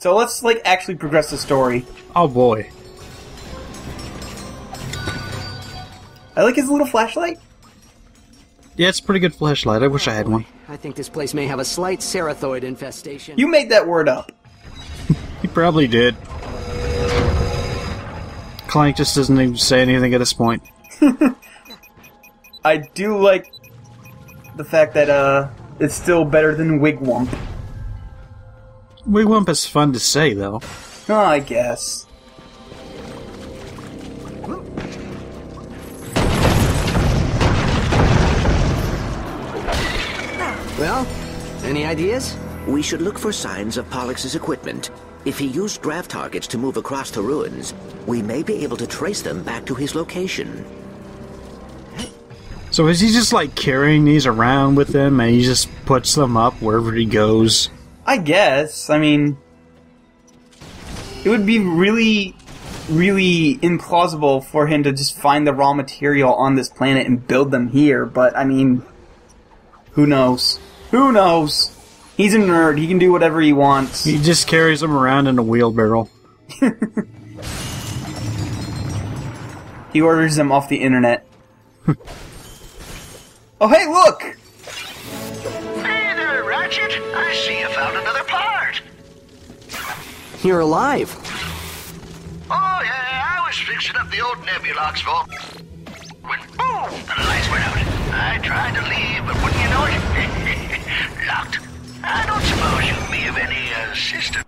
So let's, like, actually progress the story. Oh boy. I like his little flashlight. Yeah, it's a pretty good flashlight. I wish I had one. I think this place may have a slight cerathoid infestation. You made that word up. He probably did. Clank just doesn't even say anything at this point. I do like the fact that, it's still better than Wigwump. Wigwump is fun to say, though. Oh, I guess. Well, any ideas? We should look for signs of Pollux' equipment. If he used grav targets to move across the ruins, we may be able to trace them back to his location. So is he just, like, carrying these around with him, and he just puts them up wherever he goes? I guess. I mean, it would be really, really implausible for him to just find the raw material on this planet and build them here, but, I mean, who knows? Who knows? He's a nerd. He can do whatever he wants. He just carries them around in a wheelbarrow. He orders them off the internet. Oh, hey, look! Hey there, Ratchet. I see you found another part. You're alive. Oh, yeah, I was fixing up the old Nebulox vault when, boom, the lights went out. I tried to leave, but wouldn't you know it? Locked. I don't suppose you may have any assistance.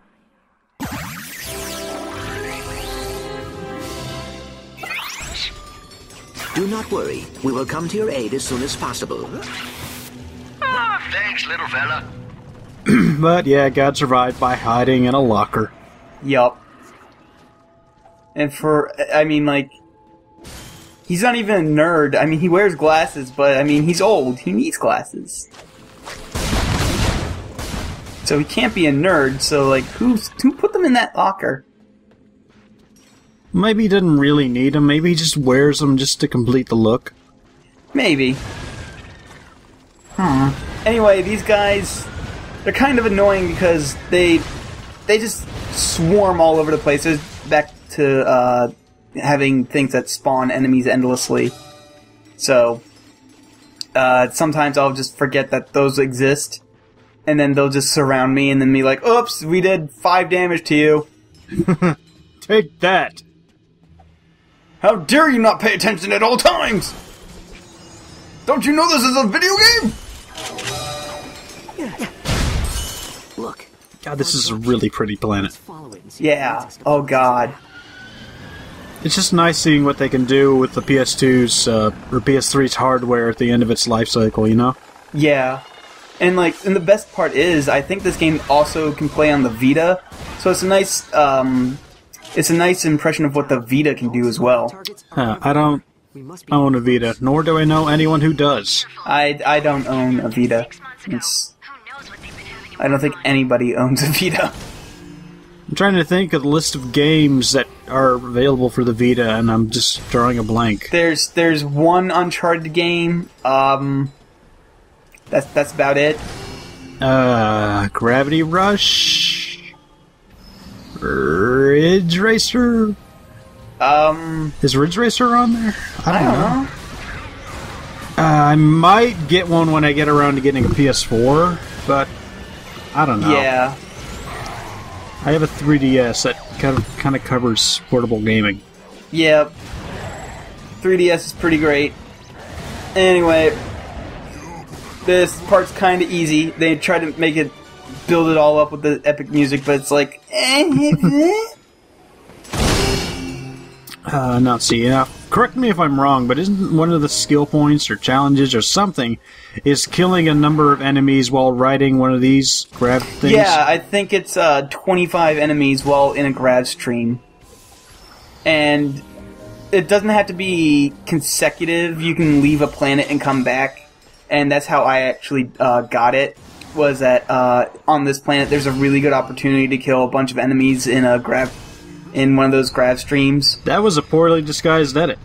Do not worry. We will come to your aid as soon as possible. Oh, thanks, little fella. But yeah, God survived by hiding in a locker. Yup. And I mean, like, he's not even a nerd. I mean, he wears glasses, but, I mean, he's old. He needs glasses. So he can't be a nerd, so, like, who put them in that locker? Maybe he didn't really need them. Maybe he just wears them just to complete the look. Maybe. Anyway, these guys, they're kind of annoying because they just swarm all over the place. There's back to having things that spawn enemies endlessly. So sometimes I'll just forget that those exist, and then they'll just surround me and then be like, "Oops, we did 5 damage to you." Take that! How dare you not pay attention at all times! Don't you know this is a video game? Look. God, this is a really pretty planet. Yeah. Oh god. It's just nice seeing what they can do with the PS2's, or PS3's hardware at the end of its life cycle, you know? Yeah. And the best part is, I think this game also can play on the Vita, so it's a nice impression of what the Vita can do as well. I don't own a Vita, nor do I know anyone who does. I don't own a Vita. I don't think anybody owns a Vita. I'm trying to think of the list of games that are available for the Vita, and I'm just drawing a blank. There's one Uncharted game. That's about it. Gravity Rush, Ridge Racer. Is Ridge Racer on there? I don't know. I might get one when I get around to getting a PS4, but I don't know. Yeah. I have a 3DS that kind of covers portable gaming. Yeah. 3DS is pretty great. Anyway, this part's kind of easy. They try to build it all up with the epic music, but it's like, Now, see, correct me if I'm wrong, but isn't one of the skill points or challenges or something is killing a number of enemies while riding one of these grab things? Yeah, I think it's 25 enemies while in a grab stream. And it doesn't have to be consecutive. You can leave a planet and come back. And that's how I actually got it, was that on this planet there's a really good opportunity to kill a bunch of enemies in one of those grab streams. That was a poorly disguised edit.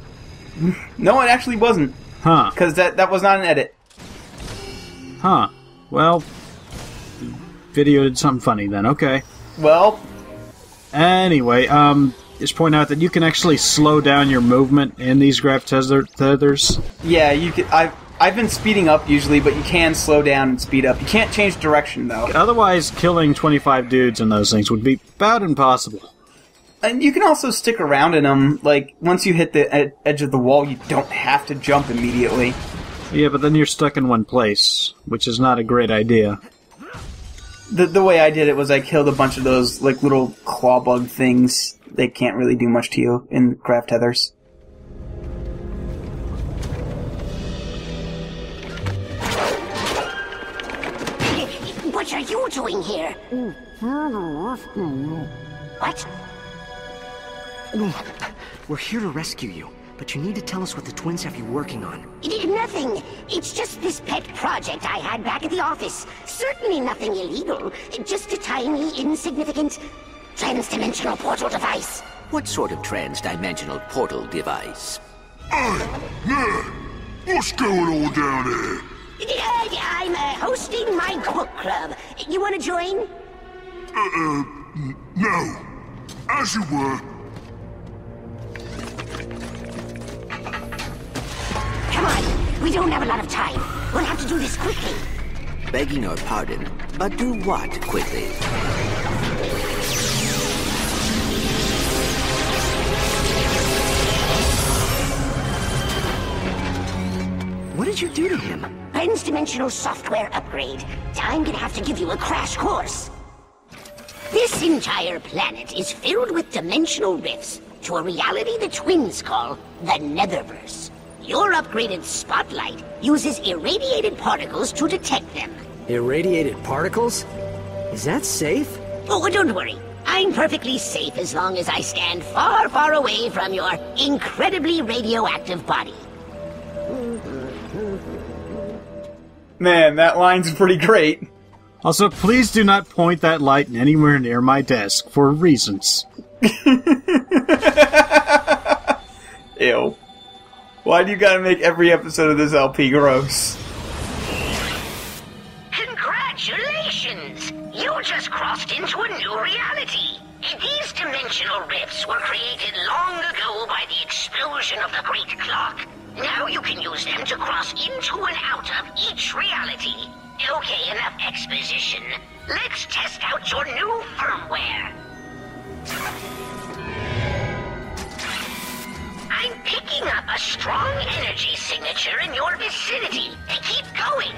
No, it actually wasn't. Huh. Because that was not an edit. Huh. Well, the video did something funny then, okay. Well, Anyway, just point out that you can actually slow down your movement in these grav tethers. Yeah, you can. I've been speeding up usually, but you can slow down and speed up. You can't change direction though. Otherwise, killing 25 dudes in those things would be about impossible. And you can also stick around in them. Like once you hit the edge of the wall, you don't have to jump immediately. Yeah, but then you're stuck in one place, which is not a great idea. The way I did it was I killed a bunch of those like little claw bug things. They can't really do much to you in grav tethers. What are you doing here? What? We're here to rescue you, but you need to tell us what the twins have you working on. Nothing. It's just this pet project I had back at the office. Certainly nothing illegal. Just a tiny, insignificant, trans-dimensional portal device. What sort of trans-dimensional portal device? Hey, man! What's going on down there? I'm hosting my book club. You want to join? No. As you were. Come on. We don't have a lot of time. We'll have to do this quickly. Begging your pardon, but do what quickly? What did you do to him? Trans-dimensional software upgrade. I'm gonna have to give you a crash course. This entire planet is filled with dimensional rifts to a reality the twins call the Netherverse. Your upgraded spotlight uses irradiated particles to detect them. Irradiated particles? Is that safe? Oh, don't worry. I'm perfectly safe as long as I stand far, far away from your incredibly radioactive body. Man, that line's pretty great. Also, please do not point that light anywhere near my desk, for reasons. Ew. Why do you gotta make every episode of this LP gross? Congratulations! You just crossed into a new reality. These dimensional rifts were created long ago by the explosion of the Great Clock. Now you can use them to cross into and out of each reality. Okay, enough exposition. Let's test out your new firmware. I'm picking up a strong energy signature in your vicinity. Keep going.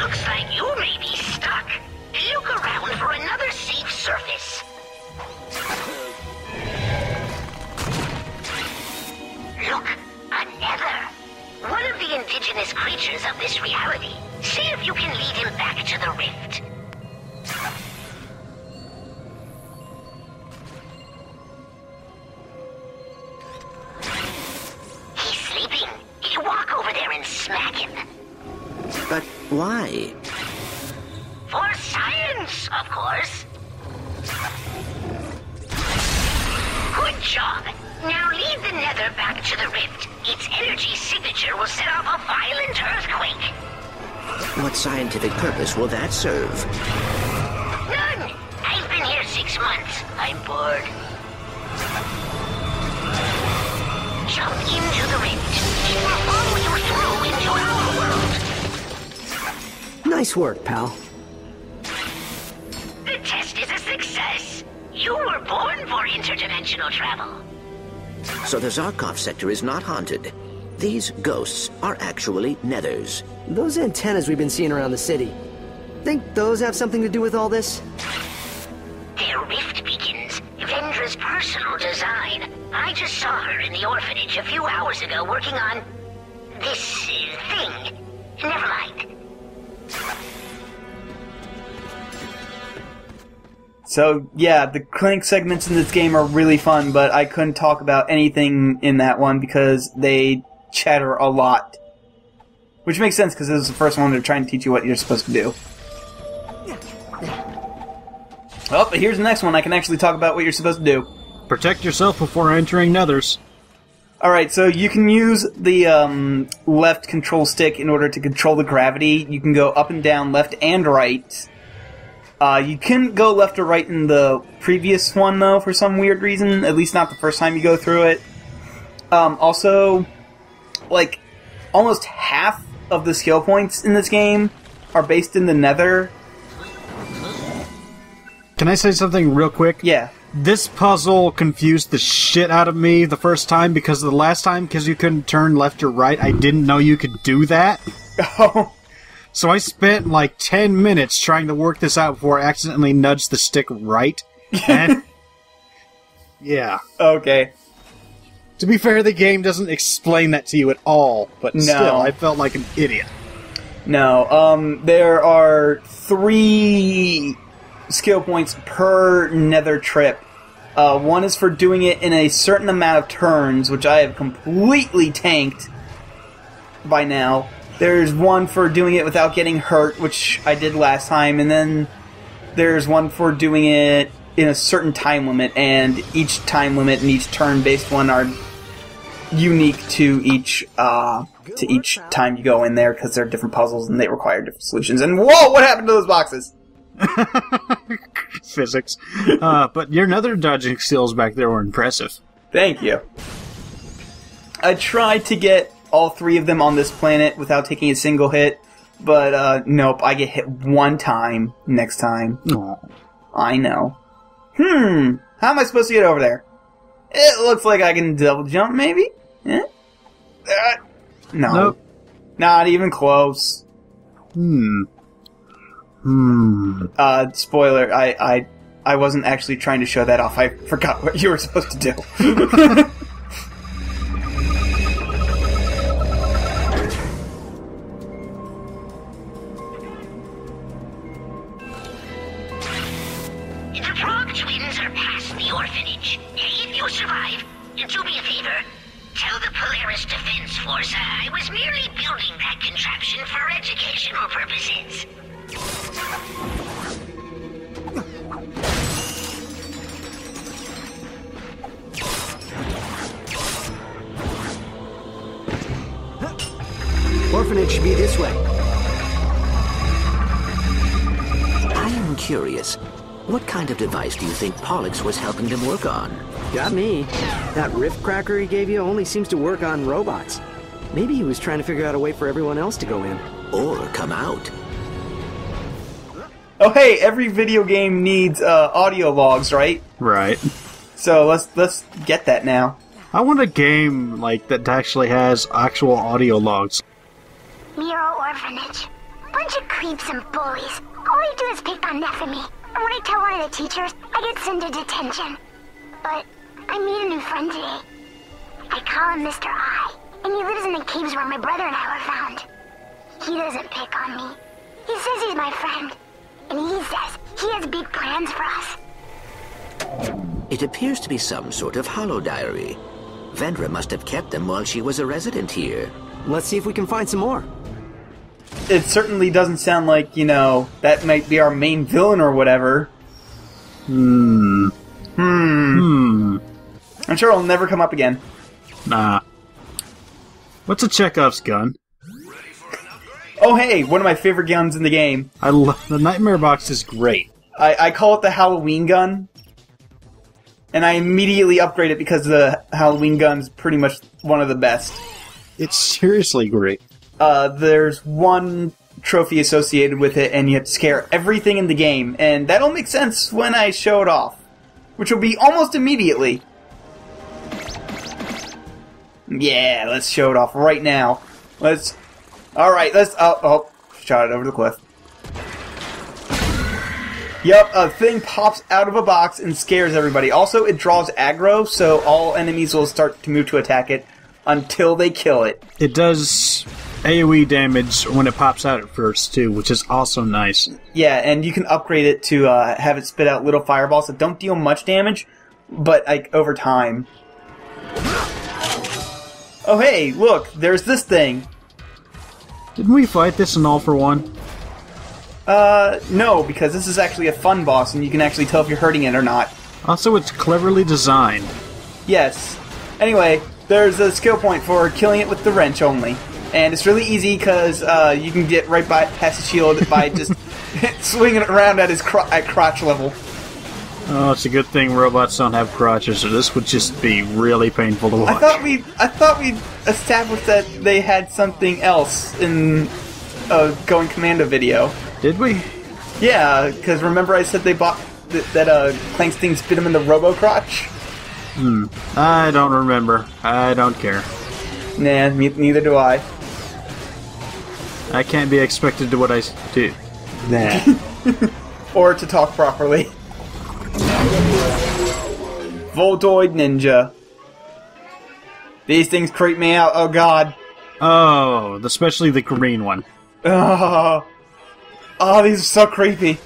Looks like you may be stuck. Look around for another safe surface. Look, a nether. One of the indigenous creatures of this reality. See if you can lead him back to the rift. He's sleeping. You walk over there and smack him. But why? For science, of course. Good job. Now lead the nether back to the rift. Its energy signature will set off a violent earthquake. What scientific purpose will that serve? None. I've been here 6 months. I'm bored. Jump into the rift. It will follow you through into our world. Nice work, pal. The test is a success. You were born for interdimensional travel. So the Zarkov sector is not haunted. These ghosts are actually nethers. Those antennas we've been seeing around the city. Think those have something to do with all this? They're rift beacons. Vendra's personal design. I just saw her in the orphanage a few hours ago working on this thing. Never mind. So, yeah, the Clank segments in this game are really fun, but I couldn't talk about anything in that one because they chatter a lot. Which makes sense, because this is the first one they're trying to teach you what you're supposed to do. Oh, but here's the next one. I can actually talk about what you're supposed to do. Protect yourself before entering nethers. Alright, so you can use the left control stick in order to control the gravity. You can go up and down, left and right. You couldn't go left or right in the previous one, though, for some weird reason. At least not the first time you go through it. Also, like, almost half of the skill points in this game are based in the nether. Can I say something real quick? Yeah. This puzzle confused the shit out of me the first time because the last time, because you couldn't turn left or right, I didn't know you could do that. Oh. So I spent like 10 minutes trying to work this out before I accidentally nudged the stick right. And yeah. Okay. To be fair, the game doesn't explain that to you at all, but still, I felt like an idiot. No, there are 3 skill points per nether trip. One is for doing it in a certain amount of turns, which I have completely tanked by now. There's one for doing it without getting hurt, which I did last time, and then there's one for doing it in a certain time limit, and each time limit and each turn-based one are unique to each time you go in there, because they're different puzzles and they require different solutions. And whoa, what happened to those boxes? Physics. But your nether dodging skills back there were impressive. Thank you. I tried to get all 3 of them on this planet without taking a single hit, but nope, I get hit 1 time next time. Aww. I know. How am I supposed to get over there? It looks like I can double jump, maybe? No. Nope. Not even close. Spoiler, I wasn't actually trying to show that off. I forgot what you were supposed to do. The Frog Twins are past the orphanage. If you survive, do me a favor. Tell the Polaris Defense Force I was merely building that contraption for educational purposes. Orphanage should be this way. I am curious. What kind of device do you think Pollux was helping them work on? Got me. That rift cracker he gave you only seems to work on robots. Maybe he was trying to figure out a way for everyone else to go in. Or come out. Oh hey, every video game needs audio logs, right? Right. So let's get that now. I want a game like that actually has actual audio logs. Miro Orphanage. Bunch of creeps and bullies. All they do is pick on Neff and me. And when I tell one of the teachers, I get sent to detention. But I made a new friend today. I call him Mr. I, and he lives in the caves where my brother and I were found. He doesn't pick on me. He says he's my friend. And he says he has big plans for us. It appears to be some sort of holo diary. Vendra must have kept them while she was a resident here. Let's see if we can find some more. It certainly doesn't sound like, you know, that might be our main villain or whatever. I'm sure it'll never come up again. Nah. What's a Chekhov's gun? Oh hey, one of my favorite guns in the game. I love the Nightmare Box is great. I call it the Halloween gun. And I immediately upgrade it because the Halloween gun's pretty much one of the best. It's seriously great. There's one trophy associated with it, and you have to scare everything in the game, and that'll make sense when I show it off. Which will be almost immediately. Yeah, let's show it off right now. Alright, oh, shot it over the cliff. Yep, a thing pops out of a box and scares everybody. Also, it draws aggro, so all enemies will start to move to attack it until they kill it. It does AoE damage when it pops out at first, too, which is also nice. Yeah, and you can upgrade it to have it spit out little fireballs that don't deal much damage, but like over time. Oh hey, look, there's this thing. Didn't we fight this in All for One? No, because this is actually a fun boss, and you can actually tell if you're hurting it or not. Also, it's cleverly designed. Yes. Anyway, there's a skill point for killing it with the wrench only. And it's really easy because you can get right past the shield by just swinging it around at his crotch level. Oh, it's a good thing robots don't have crotches, or this would just be really painful to watch. I thought we established that they had something else in a Going Commando video. Did we? Yeah, because remember I said they bought that Clank Stings bit him in the robo-crotch? I don't remember. I don't care. Nah, neither do I. I can't be expected to what I do. Nah. Or to talk properly. Voltoid Ninja. These things creep me out, oh god. Oh, especially the green one. Oh, these are so creepy.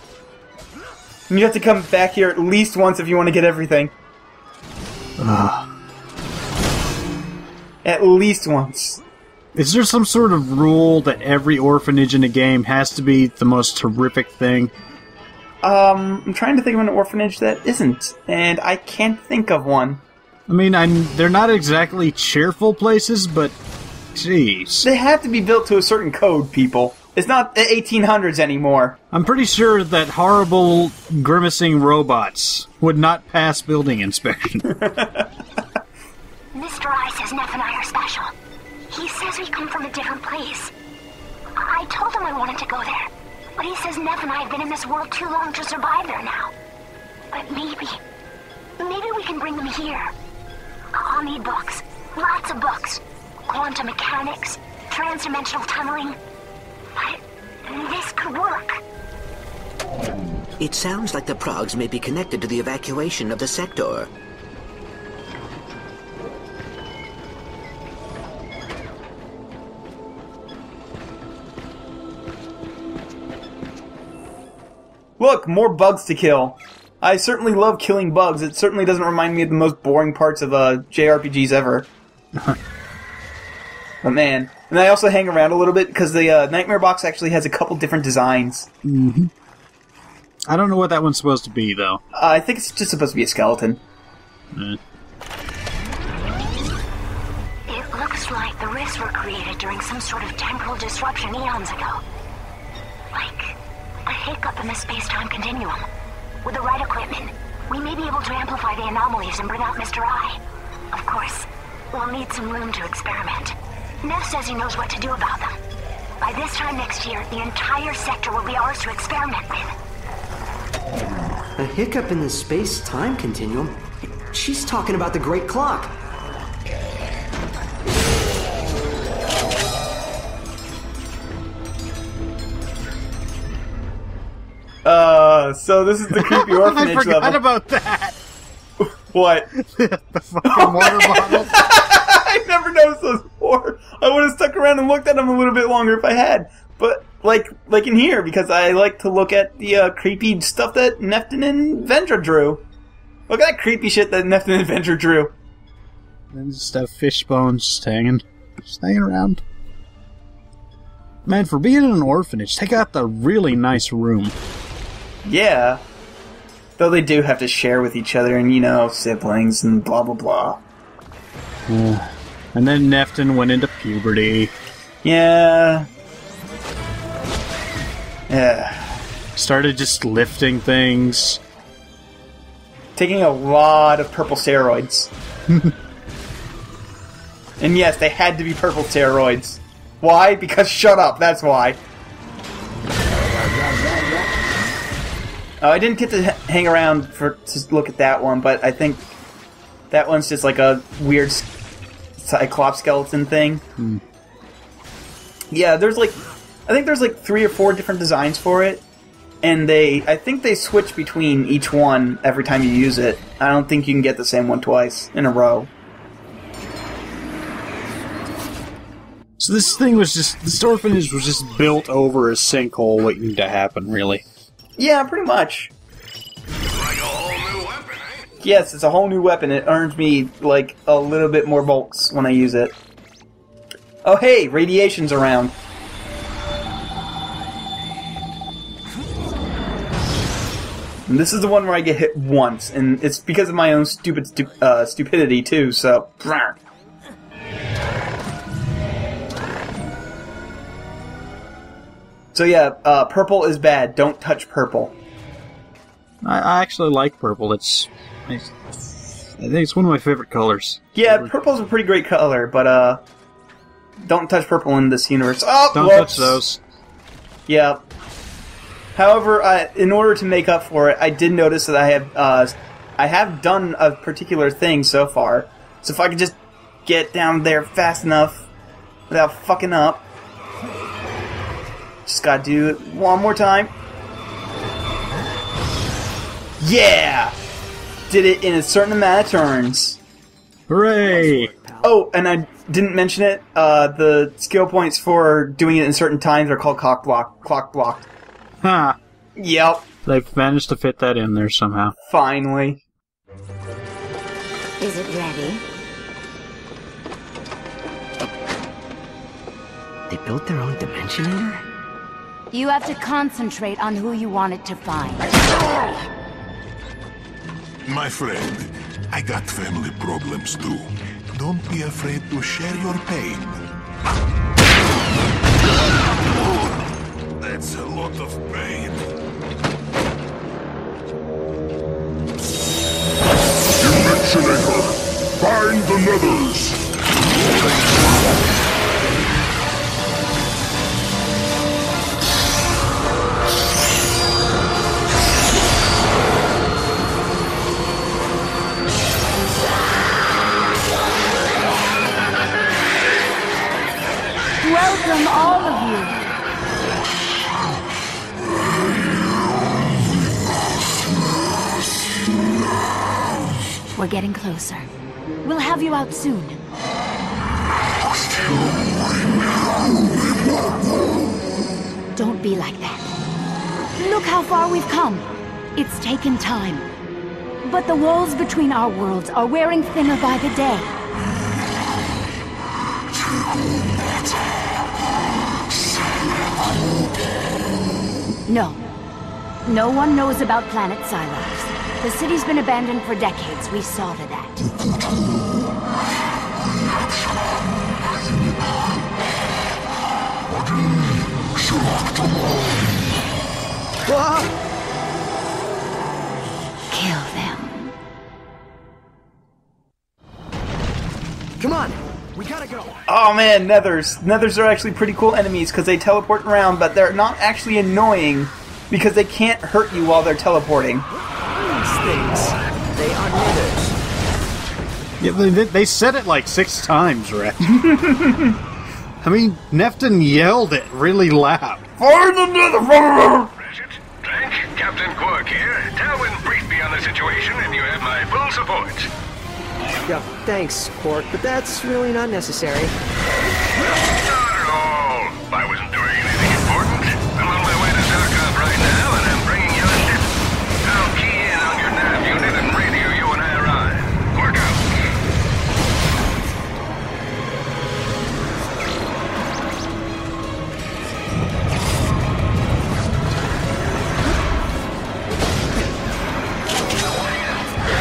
You have to come back here at least once if you want to get everything. At least once. Is there some sort of rule that every orphanage in a game has to be the most horrific thing? I'm trying to think of an orphanage that isn't, and I can't think of one. I mean, they're not exactly cheerful places, but jeez. They have to be built to a certain code, people. It's not the 1800s anymore. I'm pretty sure that horrible, grimacing robots would not pass building inspection. Mr. I says Neff and I are special. He says we come from a different place. I told him I wanted to go there, but he says Neff and I have been in this world too long to survive there now. But maybe we can bring them here. I'll need books. Lots of books. Quantum mechanics, transdimensional tunneling. But this could work. It sounds like the progs may be connected to the evacuation of the sector. Look, more bugs to kill. I certainly love killing bugs. It certainly doesn't remind me of the most boring parts of JRPGs ever. But man. And I also hang around a little bit because the Nightmare Box actually has a couple different designs. Mm-hmm. I don't know what that one's supposed to be, though. I think it's just supposed to be a skeleton. It looks like the rifts were created during some sort of temporal disruption eons ago. Like a hiccup in the space-time continuum. With the right equipment, we may be able to amplify the anomalies and bring out Mr. I. Of course, we'll need some room to experiment. Neff says he knows what to do about them. By this time next year, the entire sector will be ours to experiment with. A hiccup in the space-time continuum? She's talking about the Great Clock. So this is the creepy orphanage I forgot level. about that! What? The fucking water bottle. I never noticed those before. I would have stuck around and looked at them a little bit longer if I had. But, like in here, because I like to look at the creepy stuff that Neftin and Vendra drew. Look at that creepy shit that Neftin and Vendra drew. And just have fish bones just hanging around. Man, for being in an orphanage, they got the really nice room. Yeah. Though they do have to share with each other and, you know, siblings and blah blah blah. And then Neftin went into puberty. Yeah. Yeah. Started just lifting things. Taking a lot of purple steroids. And yes, they had to be purple steroids. Why? Because shut up, that's why. I didn't get to hang around to look at that one, but I think that one's just like a weird Cyclops skeleton thing. Yeah, I think there's like 3 or 4 different designs for it, and I think they switch between each one every time you use it. I don't think you can get the same one twice in a row. So this orphanage was just built over a sinkhole waiting to happen, really. Yeah, pretty much. Like a whole new weapon, eh? Yes, it's a whole new weapon. It earns me, like, a little bit more bolts when I use it. Oh hey, radiation's around. And this is the one where I get hit once, and it's because of my own stupidity too, so... So yeah, purple is bad. Don't touch purple. I actually like purple. I think it's one of my favorite colors. Yeah, purple's a pretty great color, but don't touch purple in this universe. Oh, don't whoops. touch those. Yeah. However, in order to make up for it, I did notice that I have done a particular thing so far. So if I could just get down there fast enough without fucking up. Just gotta do it one more time. Yeah! Did it in a certain amount of turns. Hooray! Oh, and I didn't mention it. The skill points for doing it in certain times are called clock blocked. Ha! Yep. They've managed to fit that in there somehow. Finally. Is it ready? They built their own Dimensionator? You have to concentrate on who you want it to find. My friend, I got family problems too. Don't be afraid to share your pain. That's a lot of pain. Dimensionator! Find the nethers! Welcome, all of you. We're getting closer. We'll have you out soon. Don't be like that. Look how far we've come. It's taken time. But the walls between our worlds are wearing thinner by the day. No. No one knows about Planet Silos. The city's been abandoned for decades. We saw to that. Kill them. Come on, we gotta go. Oh man, nethers. Nethers are actually pretty cool enemies because they teleport around, but they're not actually annoying because they can't hurt you while they're teleporting. These things, they are nethers. Yeah, they said it like 6 times, Ratchet. I mean, Nefton yelled it really loud. Find the nether! Ratchet, Clank, Captain Quark here. Talwyn briefed me on the situation, and you have my full support. Yeah, thanks, Quark, but that's really not necessary. Not at all. I wasn't doing anything important. I'm on my way to Zarkov right now, and I'm bringing you a tip. I'll key in on your nav unit and radio you when I arrive. Work out.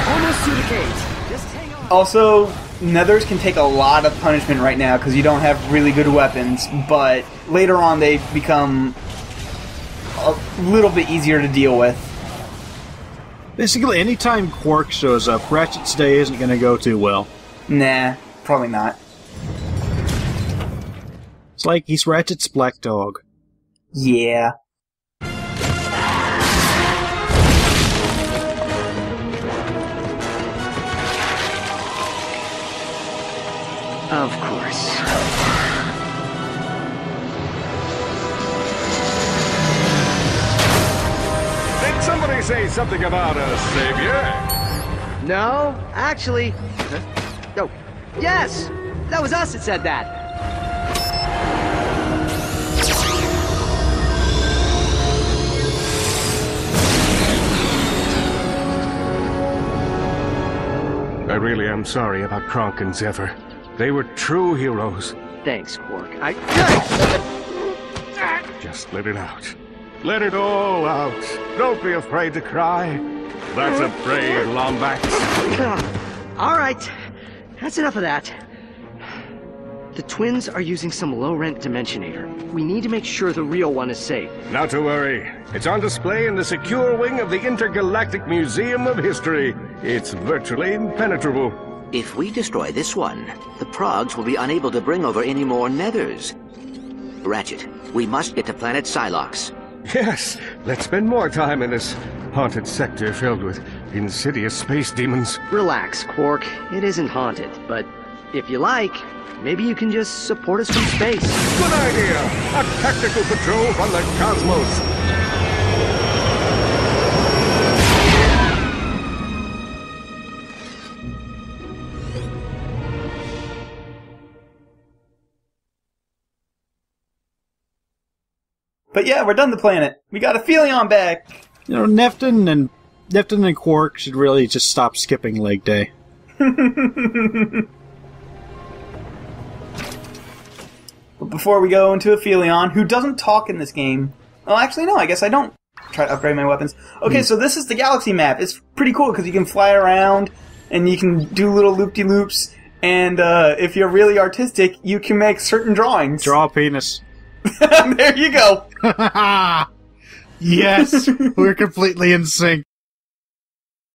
Almost to the cage. Just hang on. Also, nethers can take a lot of punishment right now because you don't have really good weapons, but later on they become a little bit easier to deal with. Basically, anytime Quark shows up, Ratchet's day isn't going to go too well. Nah, probably not. It's like he's Ratchet's black dog. Yeah. Of course. Did somebody say something about a savior? No, actually... Oh, yes! That was us that said that. I really am sorry about Kronk and Zephyr. They were true heroes. Thanks, Quark. Just let it out. Let it all out. Don't be afraid to cry. That's a brave Lombax. All right. That's enough of that. The twins are using some low-rent dimensionator. We need to make sure the real one is safe. Not to worry. It's on display in the secure wing of the Intergalactic Museum of History. It's virtually impenetrable. If we destroy this one, the Progs will be unable to bring over any more nethers. Ratchet, we must get to planet Psylocke. Yes, let's spend more time in this haunted sector filled with insidious space demons. Relax, Quark. It isn't haunted, but if you like, maybe you can just support us from space. Good idea! A tactical patrol from the cosmos! But yeah, we're done the planet. We got a Phelion back. You know, Nefton and Quark should really just stop skipping leg day. But before we go into a Phelion, who doesn't talk in this game... Well, actually, no, I guess I don't try to upgrade my weapons. Okay, so this is the galaxy map. It's pretty cool because you can fly around and you can do little loop-de-loops. And if you're really artistic, you can make certain drawings. Draw a penis. There you go. Yes, we're completely in sync.